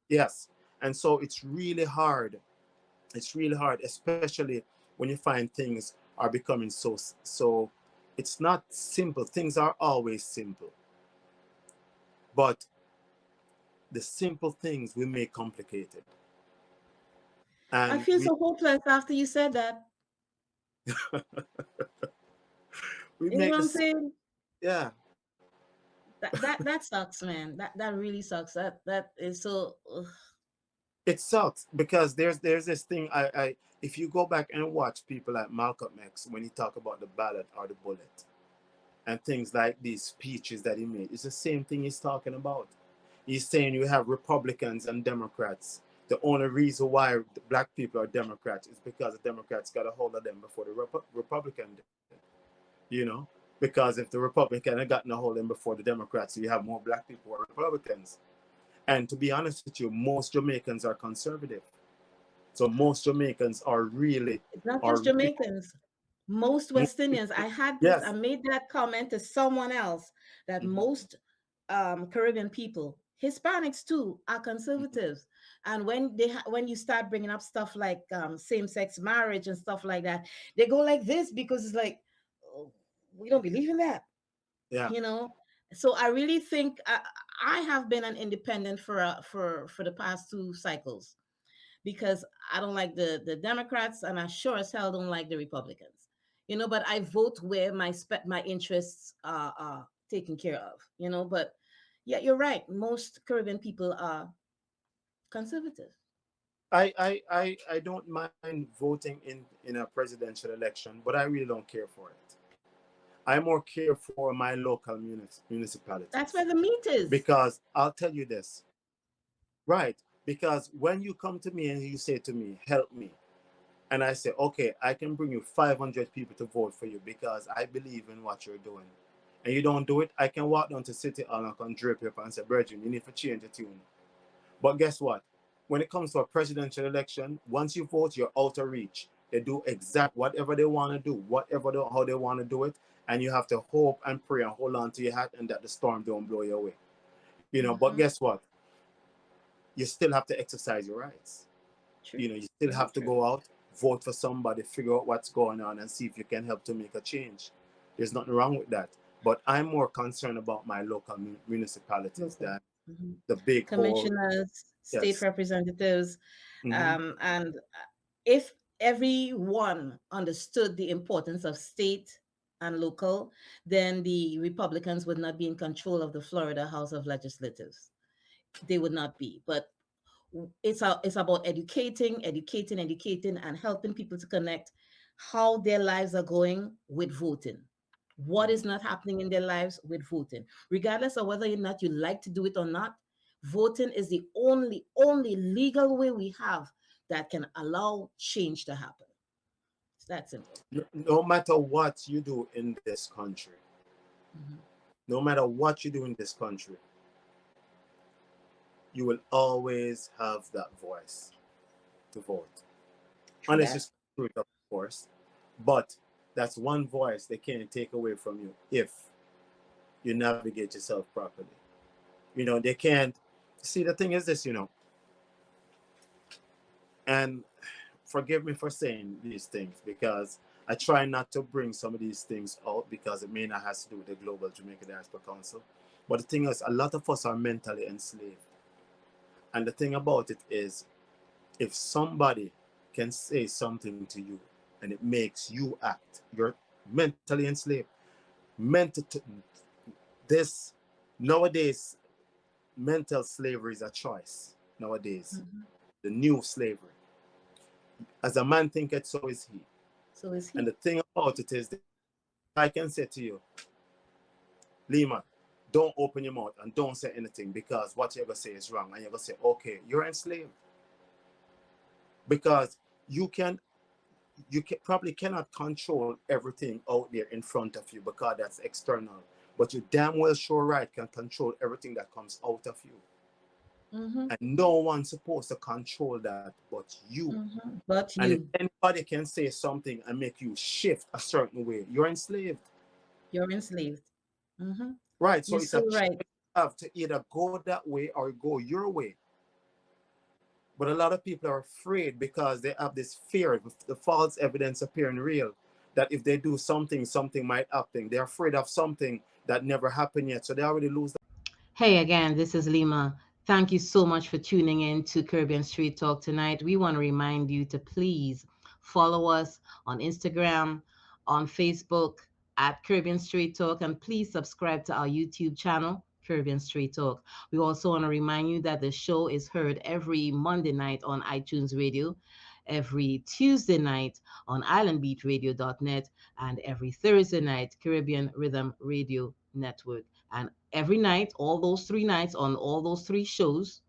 Yes. And so it's really hard. It's really hard, especially when you find things are becoming so it's not simple. Things are always simple. But the simple things we make complicated, I and feel so hopeless after you said that. we You know make what I'm this. saying? Yeah, That sucks, man. That really sucks. That is so. Ugh. it sucks because there's this thing. I if you go back and watch people like Malcolm X when he talk about the ballot or the bullet and things like these speeches that he made, it's the same thing he's talking about. He's saying you have Republicans and Democrats. The only reason why the black people are Democrats is because the Democrats got a hold of them before the Republican did. You know, because if the Republican had gotten a hold of them before the Democrats, you have more black people or Republicans. And to be honest with you, most Jamaicans are conservative. So most Jamaicans It's not are just really, Jamaicans. Most West Indians. I had this. I yes. made that comment to someone else that Mhm, most Caribbean people, Hispanics too, are mhm. conservatives. And when you start bringing up stuff like same-sex marriage and stuff like that, they go like this because it's like, "Oh, we don't believe in that," Yeah. you know. So I really think I have been an independent for the past two cycles because I don't like the Democrats and I sure as hell don't like the Republicans. But I vote where my interests are taken care of. But yeah, you're right. Most Caribbean people are conservative. I don't mind voting in a presidential election, but I really don't care for it. I more care for my local That's municipalities where the meat is. because I'll tell you this, right? Because when you come to me and you say to me, help me, and I say, okay, I can bring you 500 people to vote for you because I believe in what you're doing, and you don't do it, I can walk down to City Hall and I can drape paper and say, Virgin, you need to change the tune. But guess what? When it comes to a presidential election, once you vote, you're out of reach. They do exact whatever they want to do, how they want to do it, and you have to hope and pray and hold on to your hat and that the storm don't blow you away. But Hmm. guess what? You still have to exercise your rights. True. You still Very have to true. go out, vote for somebody, figure out what's going on, and see if you can help to make a change. There's nothing wrong with that. But I'm more concerned about my local municipalities Local. than Hmm. the big whole. Commissioners, state Yes. representatives, Hmm. and if everyone understood the importance of state and local, then the Republicans would not be in control of the Florida House of Legislatives. They would not be. But it's about educating, and helping people to connect how their lives are going with voting. What is Hmm. not happening in their lives with voting, regardless of whether or not you like to do it or not. Voting is the only legal way we have that can allow change to happen. It's that simple. No matter what you do in this country, Mhm. no matter what you do in this country, you will always have that voice to vote. True Unless you that. screw it up, of course. But that's one voice they can't take away from you if you navigate yourself properly. They can't. See, the thing is this, and forgive me for saying these things because I try not to bring some of these things out because it may not have to do with the Global Jamaica Diaspora Council. But the thing is, a lot of us are mentally enslaved. And the thing about it is, if somebody can say something to you and it makes you act, you're mentally enslaved. Mental this nowadays, mental slavery is a choice. Nowadays, Mhm. the new slavery. As a man thinketh, so is he. So is And he. the thing about it is, I can say to you, Lima, don't open your mouth and don't say anything because what you're gonna say is wrong, and you're gonna say, okay, you're enslaved because you can probably cannot control everything out there in front of you because that's external. But you damn well sure right can control everything that comes out of you. Hmm. And no one's supposed to control that but you. Hmm. But And if you, anybody can say something and make you shift a certain way, you're enslaved. you're enslaved. Hmm. Right. So You're it's so a choice right. you have to either go that way or go your way. But a lot of people are afraid because they have this fear, the false evidence appearing real, that if they do something, something might happen. They're afraid of something that never happened yet. So they already lose. Hey again, this is Lima. Thank you so much for tuning in to Caribbean Street Talk tonight. We want to remind you to please follow us on Instagram, on Facebook at Caribbean Street Talk, and please subscribe to our YouTube channel, Caribbean Street Talk. We also want to remind you that the show is heard every Monday night on iTunes Radio, every Tuesday night on islandbeatradio.net, and every Thursday night, Caribbean Rhythm Radio Network. And every night, all those 3 nights on all those 3 shows,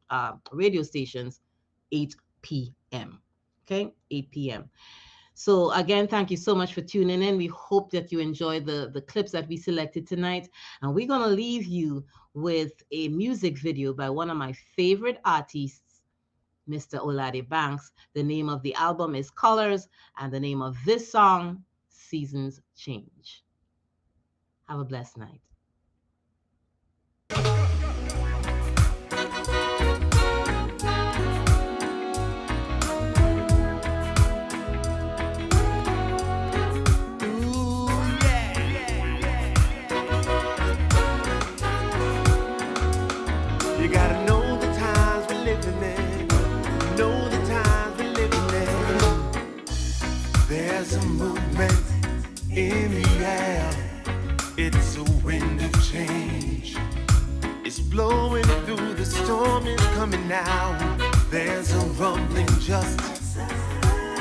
radio stations, 8 p.m. Okay, 8 p.m. So again, thank you so much for tuning in. We hope that you enjoy the clips that we selected tonight. And we're going to leave you with a music video by one of my favorite artists, Mr. Olade Banks. The name of the album is Colors, and the name of this song, Seasons Change. Have a blessed night. You gotta know the times we're living in. Know the times we're living in. There's a movement in the air. It's a wind of change. It's blowing through, the storm is coming now. There's a rumbling just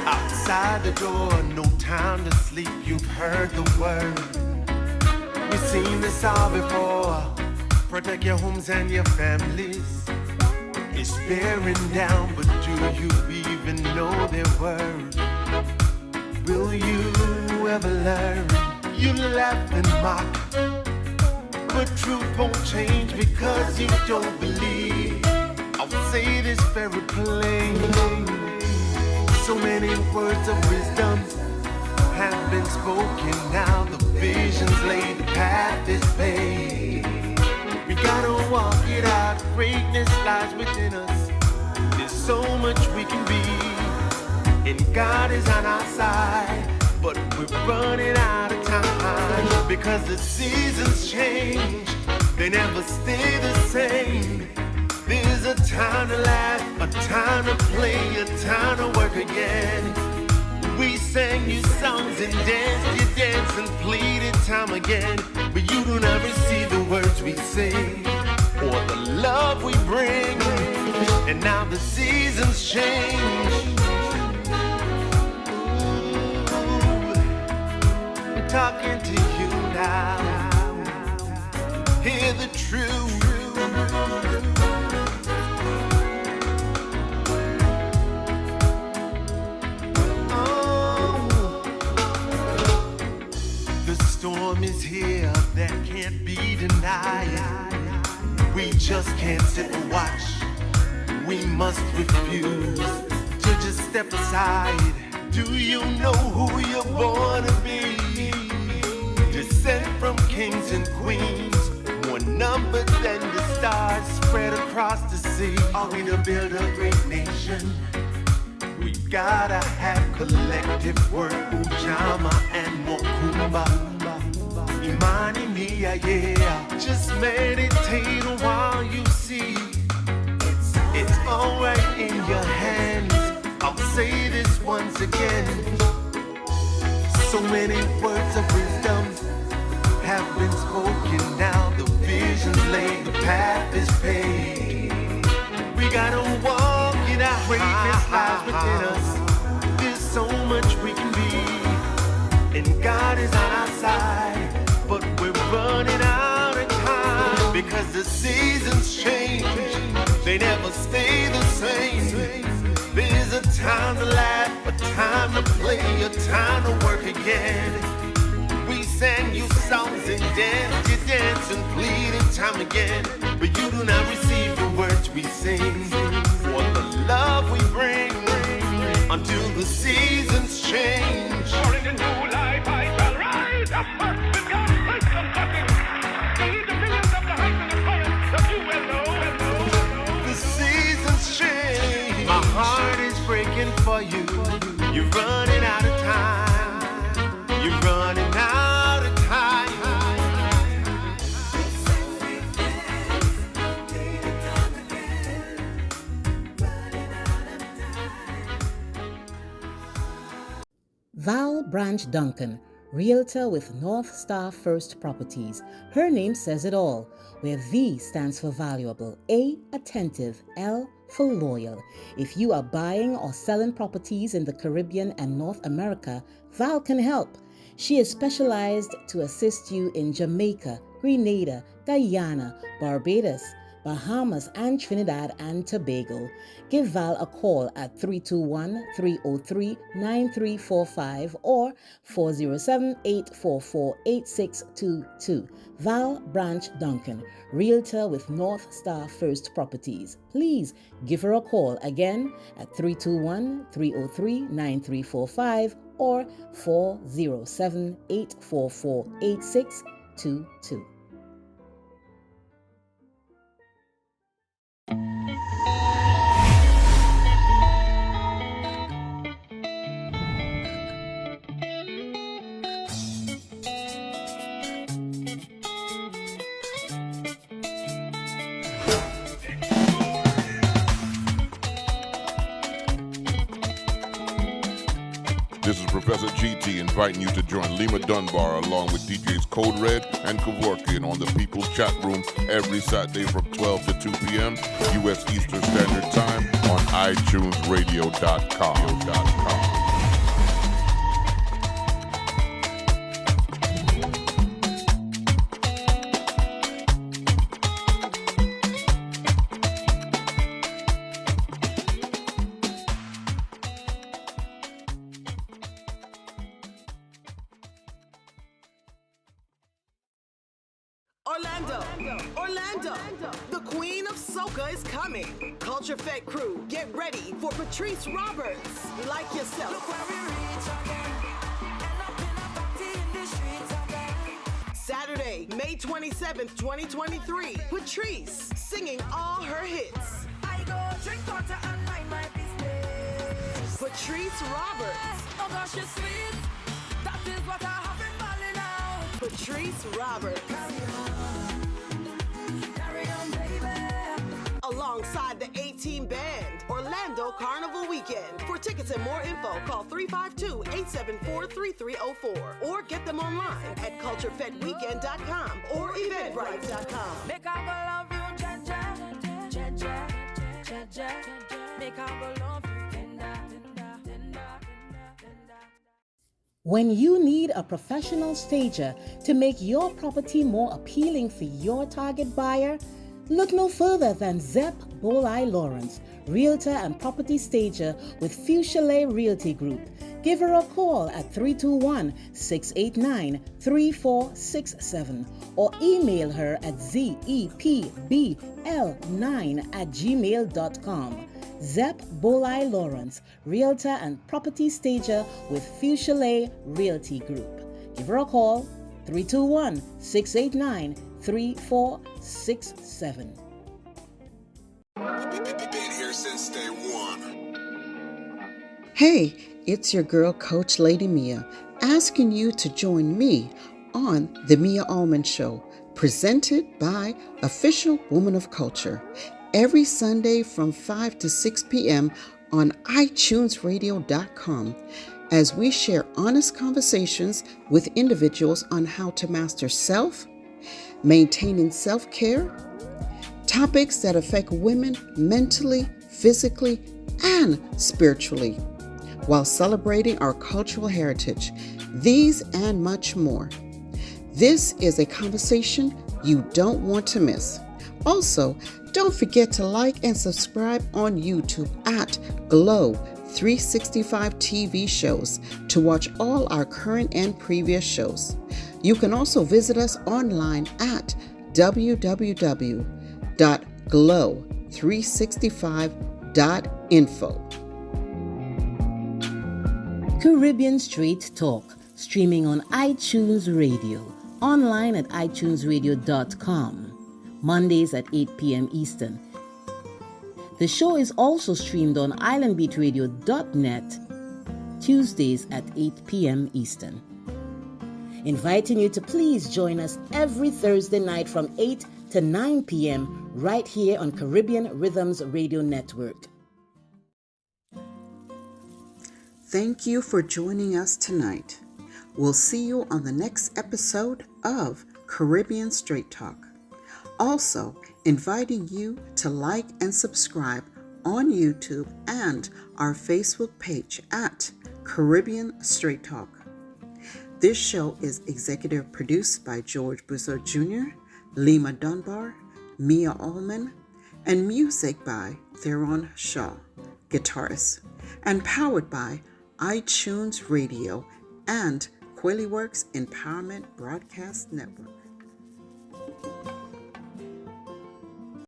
outside the door. No time to sleep, you've heard the word. We've seen this all before. Protect your homes and your families. It's bearing down, but do you even know their word? Will you ever learn? You laugh and mock, but truth won't change because you don't believe. I'll say this very plain. So many words of wisdom have been spoken. Now the vision's laid, the path is paved. We gotta walk it out. Greatness lies within us. There's so much we can be, and God is on our side. But we're running out of time because the seasons change. They never stay the same. There's a time to laugh, a time to play, a time to work again. We sang you songs and danced, you danced and played it time again. But you don't ever see the words we sing or the love we bring. And now the seasons change. Talking to you now. Hear the truth. Oh, the storm is here that can't be denied. We just can't sit and watch. We must refuse to just step aside. Do you know who you're born to be? Descent from kings and queens, more numbered than the stars spread across the sea. Are we to build a great nation? We gotta have collective work, Ujama and Mokumba. Imani Mia, yeah. Just meditate a while, you see. It's alright in your hands. I'll say this once again. So many words of wisdom have been spoken. Now the vision's laid, the path is paved. We gotta walk it out. Greatness lies within us. There's so much we can be, and God is on our side. But we're running out of time because the seasons change. They never stay the same. There's a time to laugh, a time to play, a time to work again. We sang you songs and danced, you danced and pleaded time again. But you do not receive the words we sing or the love we bring until the seasons change. For in the new life I shall rise up with God's grace and blessing. To lead the millions up the heights and the triumph that you will know. The seasons change. My heart is breaking for you. You're running out of time. You're running out of time. Val Branch Duncan, Realtor with North Star First Properties. Her name says it all, where V stands for valuable, A, attentive, L for loyal. If you are buying or selling properties in the Caribbean and North America, Val can help. She is specialized to assist you in Jamaica, Grenada, Guyana, Barbados, Bahamas, and Trinidad and Tobago. Give Val a call at 321-303-9345 or 407-844-8622. Val Branch Duncan, Realtor with North Star First Properties. Please give her a call again at 321-303-9345 or 407-844-8622. This is Professor GT inviting you to join Lima Dunbar along with DJs Code Red and Kevorkian on the People's Chat Room every Saturday from 12 to 2 p.m. U.S. Eastern Standard Time on iTunesRadio.com. Orlando, the queen of soca is coming. Culture Fed crew, get ready for Patrice Roberts. Like yourself. Look where we reach again. End up in a party in the streets again. Saturday, May 27th, 2023. Patrice singing all her hits. I go drink water and mind my business. Patrice Roberts. Oh gosh, you're sweet. That is what I have been falling out. Patrice Roberts. Carry on, baby. Alongside the A-Team Band, Orlando Carnival Weekend. For tickets and more info, call 352-874-3304 or get them online at culturefedweekend.com or eventbrite.com. Make I go love you, Jaja, Jaja, Jaja. Make I go love you, tender, tender, tender, tender. When you need a professional stager to make your property more appealing for your target buyer, look no further than Zep Bolai Lawrence, Realtor and Property Stager with Fuchsia Realty Group. Give her a call at 321-689-3467 or email her at zepbl9@gmail.com. Zep Bolai Lawrence, Realtor and Property Stager with Fuchsia Realty Group. Give her a call, 321-689-3467. Been here since day one. Hey, it's your girl, Coach Lady Mia, asking you to join me on The Mia Allman Show, presented by Official Woman of Culture, every Sunday from 5 to 6 p.m. on iTunesRadio.com, as we share honest conversations with individuals on how to master self, maintaining self-care, topics that affect women mentally, physically, and spiritually, while celebrating our cultural heritage. These and much more. This is a conversation you don't want to miss. Also, don't forget to like and subscribe on YouTube at Glow 365 TV shows to watch all our current and previous shows. You can also visit us online at www.glow365.info. Caribbean Straight Talk, streaming on iTunes Radio, online at itunesradio.com, Mondays at 8 p.m. Eastern. The show is also streamed on islandbeatradio.net, Tuesdays at 8 p.m. Eastern. Inviting you to please join us every Thursday night from 8 to 9 p.m. right here on Caribbean Rhythms Radio Network. Thank you for joining us tonight. We'll see you on the next episode of Caribbean Straight Talk. Also, inviting you to like and subscribe on YouTube and our Facebook page at Caribbean Straight Talk. This show is executive produced by George Boussard Jr., Lima Dunbar, Mia Allman, and music by Theron Shaw, guitarist, and powered by iTunes Radio and Quillyworks Empowerment Broadcast Network.